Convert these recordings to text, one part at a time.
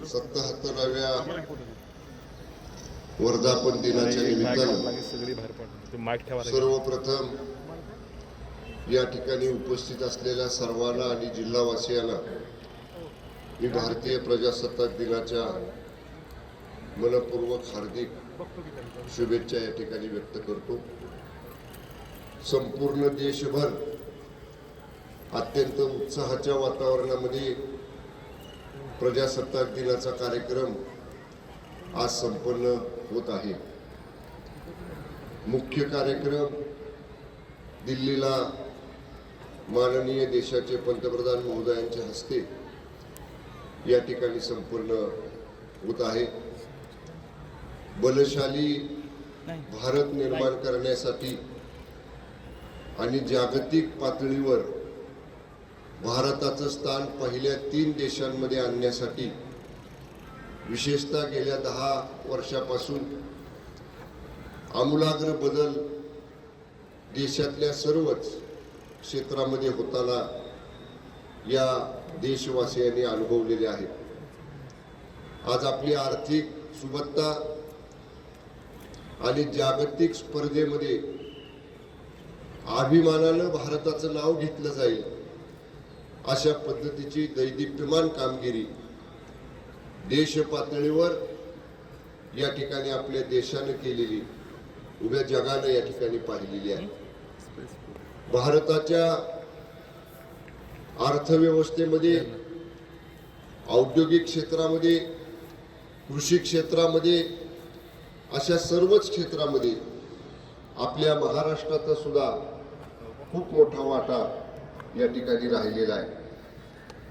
77व्या वर्धापन दिनाच्या निमित्तानं सर्वप्रथम या ठिकाणी उपस्थित असलेल्या सर्वांना आणि जिल्हावासियांना मी भारतीय प्रजासत्ताक दिनाच्या मनपूर्वक हार्दिक शुभेच्छा या ठिकाणी व्यक्त करतो। संपूर्ण देशभर अत्यंत उत्साहाच्या वातावरणामध्ये प्रजासत्ताक दिनाचा कार्यक्रम आज संपन्न होत आहे। मुख्य कार्यक्रम दिल्लीला माननीय देशाचे पंतप्रधान महोदयांच्या हस्ते या ठिकाणी संपन्न होत आहे। बलशाली भारत निर्माण करण्यासाठी आणि जागतिक पातळीवर भारताचं स्थान पहिल्या 3 देशांमध्ये आणण्यासाठी विशेषतः गेल्या 10 वर्षापासून आमूलाग्र बदल देशातल्या सर्वच क्षेत्रामध्ये होताना या देशवासियांनी अनुभवलेले आहेत। आज आपली आर्थिक सुबत्ता आणि जागतिक स्पर्धेमध्ये अभिमानानं भारताचं नाव घेतलं जाईल अशा पद्धतीची दैदिप्यमान कामगिरी देश पातळीवर या ठिकाणी आपल्या देशाने केलेली उभ्या जगाने या ठिकाणी पाहिलेली आहे। भारताच्या अर्थव्यवस्थेमध्ये, औद्योगिक क्षेत्रामध्ये, कृषी क्षेत्रामध्ये अशा सर्वच क्षेत्रामध्ये आपल्या महाराष्ट्राचा सुद्धा खूप मोठा वाटा या ठिकाणी राहिलेला आहे।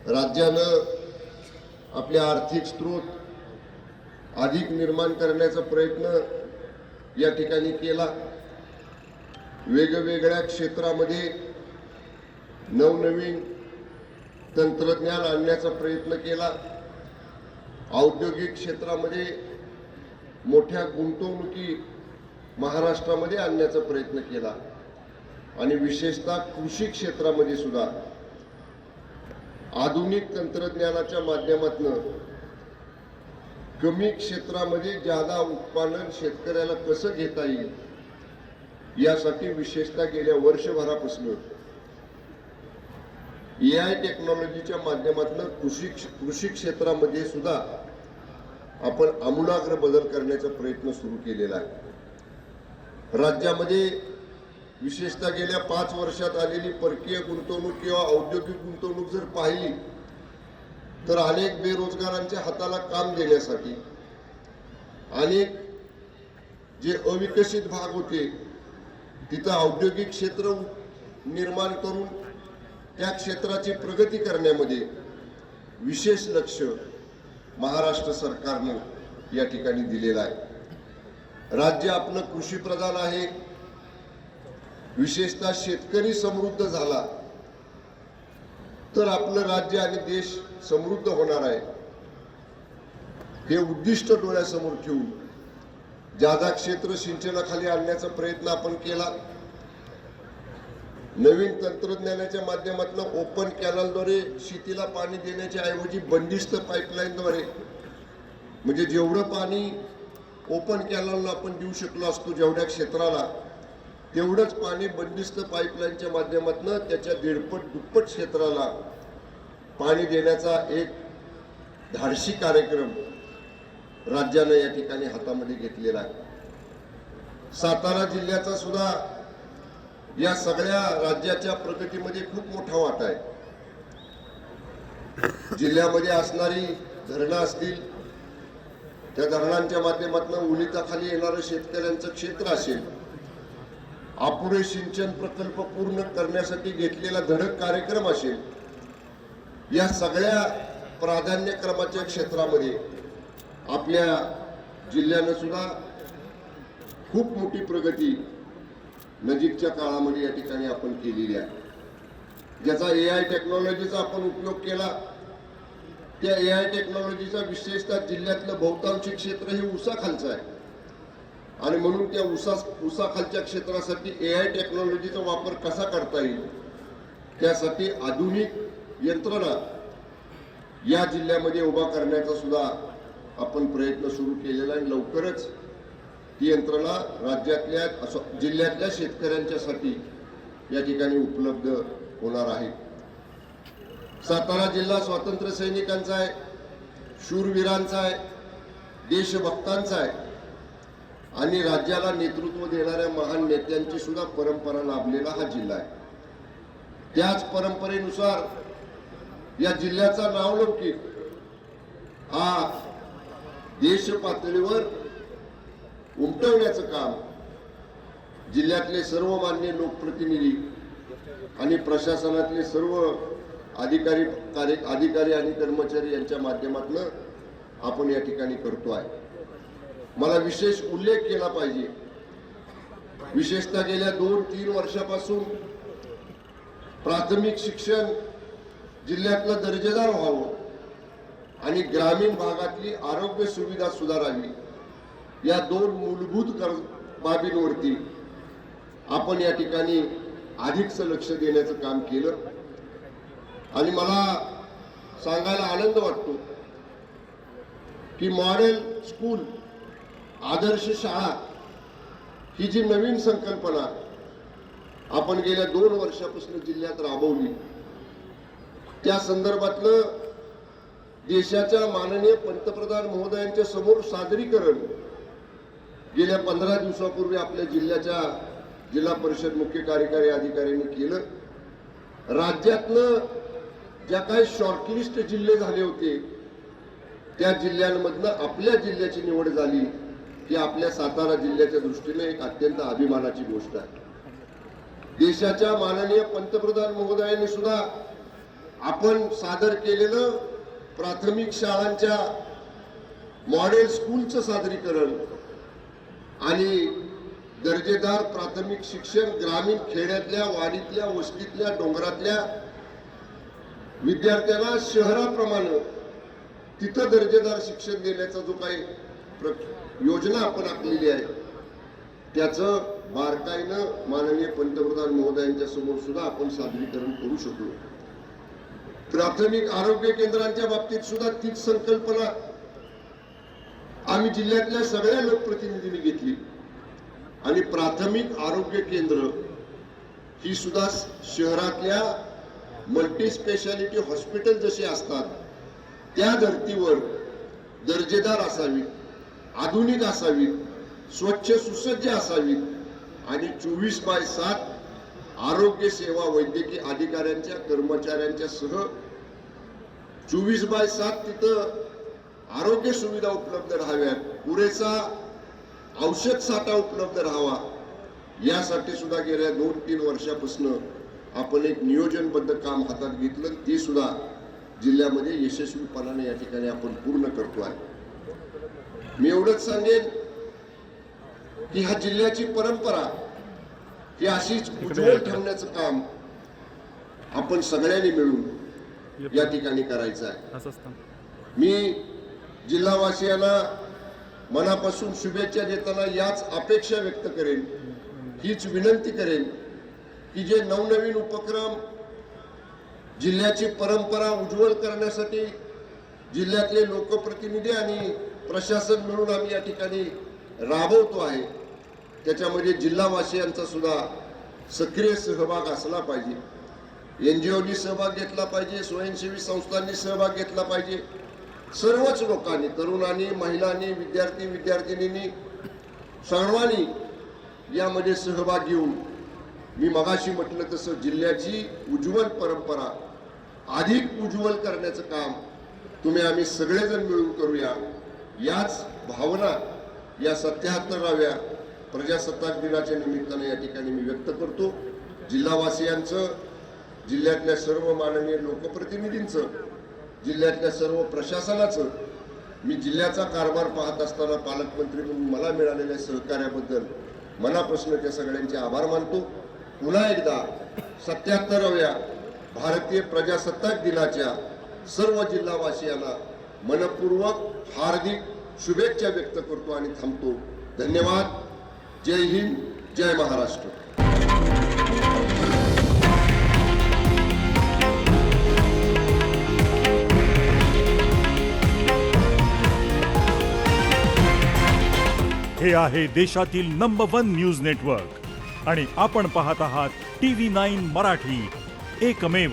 राज्यानं आपले आर्थिक स्रोत अधिक निर्माण करण्याचा प्रयत्न या ठिकाणी केला। वेगवेगळ्या क्षेत्रामध्ये नवनवीन तंत्रज्ञान आणण्याचा प्रयत्न केला। औद्योगिक क्षेत्रामध्ये मोठ्या गुंतवणुकी महाराष्ट्रामध्ये आणण्याचा प्रयत्न केला आणि विशेषतः कृषी क्षेत्रामध्ये सुद्धा आधुनिक तंत्रज्ञानाच्या माध्यमातून कमी क्षेत्रामध्ये जादा उत्पादन शेतकऱ्याला कसं घेता येईल यासाठी विशेषतः गेल्या वर्षभरापासून AI टेक्नॉलॉजीच्या माध्यमातून कृषी क्षेत्रामध्ये सुद्धा आपण आमूलाग्र बदल करण्याचा प्रयत्न सुरू केलेला आहे। राज्यामध्ये विशेषतः गेल्या 5 वर्षात आलेली परकीय गुंतवणूक किंवा औद्योगिक गुंतवणूक जर पाहिली तर अनेक बेरोजगारांच्या हाताला काम देण्यासाठी, अनेक जे अविकसित भाग होते तिथं औद्योगिक क्षेत्र निर्माण करून त्या क्षेत्राची प्रगती करण्यामध्ये विशेष लक्ष महाराष्ट्र सरकारने या ठिकाणी दिलेलं आहे। राज्य आपलं कृषी प्रधान आहे। विशेषतः शेतकरी समृद्ध झाला तर आपलं राज्य आणि देश समृद्ध होणार आहे हे उद्दिष्ट डोळ्यासमोर ठेवून जादा क्षेत्र सिंचनाखाली आणण्याचा प्रयत्न आपण केला। नवीन तंत्रज्ञानाच्या माध्यमातून ओपन कॅनलद्वारे शेतीला पाणी देण्याच्या ऐवजी बंदिस्त पाईपलाईनद्वारे, म्हणजे जेवढं पाणी ओपन कॅनलला आपण देऊ शकलो असतो जेवढ्या क्षेत्राला, तेवढंच पाणी बंदिस्त पाईपलाईनच्या माध्यमातून त्याच्या 1.5-दुप्पट क्षेत्राला पाणी देण्याचा एक धाडसी कार्यक्रम राज्यानं या ठिकाणी हातामध्ये घेतलेला आहे। सातारा जिल्ह्याचा सुद्धा या सगळ्या राज्याच्या प्रगतीमध्ये खूप मोठा वाटा आहे। जिल्ह्यामध्ये असणारी धरणं असतील, त्या धरणांच्या माध्यमातून उलिताखाली येणारं शेतकऱ्यांचं क्षेत्र असेल, अपुरे सिंचन प्रकल्प पूर्ण करण्यासाठी घेतलेला धडक कार्यक्रम असेल, या सगळ्या प्राधान्यक्रमाच्या क्षेत्रामध्ये आपल्या जिल्ह्यानं सुद्धा खूप मोठी प्रगती नजीकच्या काळामध्ये या ठिकाणी आपण केलेली आहे। ज्याचा AI टेक्नॉलॉजीचा आपण उपयोग केला, त्या AI टेक्नॉलॉजीचा विशेषतः जिल्ह्यातलं बहुतांश क्षेत्र हे ऊसाखालचं आहे आणि म्हणून त्या ऊसाखालच्या क्षेत्रासाठी AI टेक्नॉलॉजीचा वापर कसा करता येईल त्यासाठी आधुनिक यंत्रणा या जिल्ह्यामध्ये उभा करण्याचा सुद्धा आपण प्रयत्न सुरू केलेला आहे. लवकरच ती यंत्रणा राज्यातल्या जिल्ह्यातल्या शेतकऱ्यांच्यासाठी या ठिकाणी उपलब्ध होणार आहे. सातारा जिल्हा स्वातंत्र्य सैनिकांचा आहे, शूरवीरांचा आहे, देशभक्तांचा आहे आणि राज्याला नेतृत्व देणाऱ्या महान नेत्यांची सुद्धा परंपरा लाभलेला हा जिल्हा आहे. त्याच परंपरेनुसार या जिल्ह्याचा नावलौकिक हा देश पातळीवर उमटवण्याचं काम जिल्ह्यातले सर्व मान्य लोकप्रतिनिधी आणि प्रशासनातले सर्व अधिकारी आणि कर्मचारी यांच्या माध्यमातून आपण या ठिकाणी करतो आहे. मला विशेष उल्लेख केला पाहिजे, विशेषतः गेल्या 2-3 वर्षापासून प्राथमिक शिक्षण जिल्ह्यातलं दर्जेदार व्हावं आणि ग्रामीण भागातली आरोग्य सुविधा सुधारावी, या 2 मूलभूत बाबींवरती आपण या ठिकाणी अधिकच लक्ष देण्याचं काम केलं. आणि मला सांगायला आनंद वाटतो की मॉडेल स्कूल, आदर्श शाळा ही जी नवीन संकल्पना आपण गेल्या 2 वर्षापासून जिल्ह्यात राबवली, त्या संदर्भातलं देशाच्या माननीय पंतप्रधान महोदयांच्या समोर सादरीकरण गेल्या 15 दिवसापूर्वी आपल्या जिल्ह्याच्या जिल्हा परिषद मुख्य कार्यकारी अधिकाऱ्यांनी केलं. राज्यातलं ज्या काही शॉर्टलिस्ट जिल्हे झाले होते त्या जिल्ह्यांमधनं आपल्या जिल्ह्याची निवड झाली, ही आपल्या सातारा जिल्ह्याच्या दृष्टीने एक अत्यंत अभिमानाची गोष्ट आहे. देशाच्या माननीय पंतप्रधान महोदयांनी सुद्धा आपण सादर केलेलं प्राथमिक शाळांच्या मॉडेल स्कूलचं सादरीकरण आणि दर्जेदार प्राथमिक शिक्षण ग्रामीण खेड्यातल्या, वाडीतल्या, वस्तीतल्या, डोंगरातल्या विद्यार्थ्यांना शहराप्रमाणे तिथं दर्जेदार शिक्षण देण्याचा जो काही योजना आपण आखलेली आहे, त्याचं बारकाईनं माननीय पंतप्रधान महोदयांच्या समोर सुद्धा आपण सादरीकरण करू शकलो. प्राथमिक आरोग्य केंद्रांच्या बाबतीत सुद्धा तीच संकल्पना आम्ही जिल्ह्यातल्या सगळ्या लोकप्रतिनिधींनी घेतली आणि प्राथमिक आरोग्य केंद्र ही सुद्धा शहरातल्या मल्टी स्पेशालिटी हॉस्पिटल जसे असतात त्या धर्तीवर दर्जेदार असावीत, आधुनिक असावीत, स्वच्छ सुसज्ज असावीत आणि 24/7 आरोग्य सेवा वैद्यकीय अधिकाऱ्यांच्या कर्मचाऱ्यांच्या सह 24/7 तिथं आरोग्य सुविधा उपलब्ध राहाव्यात, पुरेसा औषध साठा उपलब्ध राहावा, यासाठी सुद्धा गेल्या 2-3 वर्षापासून आपण एक नियोजनबद्ध काम हातात घेतलं. ते सुद्धा जिल्ह्यामध्ये यशस्वीपणाने या ठिकाणी आपण पूर्ण करतो आहे. मी एवढंच सांगेन की ह्या जिल्ह्याची परंपरा ही अशीच उज्ज्वल ठेवण्याचं काम आपण सगळ्यांनी मिळून या ठिकाणी करायचं आहे. मी जिल्हावासियांना मनापासून शुभेच्छा देताना याच अपेक्षा व्यक्त करेन, हीच विनंती करेन की जे नवनवीन उपक्रम जिल्ह्याची परंपरा उज्ज्वल करण्यासाठी जिल्ह्यातले लोकप्रतिनिधी आणि प्रशासन मिळून आम्ही या ठिकाणी राबवतो आहे, त्याच्यामध्ये जिल्हावासियांचा सुद्धा सक्रिय सहभाग असला पाहिजे. NGOनी सहभाग घेतला पाहिजे, स्वयंसेवी संस्थांनी सहभाग घेतला पाहिजे. सर्वच लोकांनी, तरुणांनी, महिलांनी, विद्यार्थी-विद्यार्थिनींनी सर्वांनी यामध्ये सहभाग घेऊन मी मगाशी म्हटलं तसं जिल्ह्याची उज्ज्वल परंपरा अधिक उज्ज्वल करण्याचं काम तुम्ही आम्ही सगळेजण मिळून करूया. याच भावना या 77व्या प्रजासत्ताक दिनाच्या निमित्ताने या ठिकाणी मी व्यक्त करतो. जिल्हावासियांचं, जिल्ह्यातल्या सर्व माननीय लोकप्रतिनिधींचं, जिल्ह्यातल्या सर्व प्रशासनाचं मी जिल्ह्याचा कारभार पाहत असताना पालकमंत्री म्हणून मला मिळालेल्या सहकार्याबद्दल मनापासून त्या सगळ्यांचे आभार मानतो. पुन्हा एकदा 77व्या भारतीय प्रजासत्ताक दिनाच्या सर्व जिल्हावासियांना मनपूर्वक हार्दिक शुभेच्छा व्यक्त करतो आणि थांबतो. धन्यवाद. जय हिंद, जय महाराष्ट्र. हे आहे देशातील नंबर 1 न्यूज नेटवर्क आणि आपण पाहत आहात TV9 मराठी, एकमेव.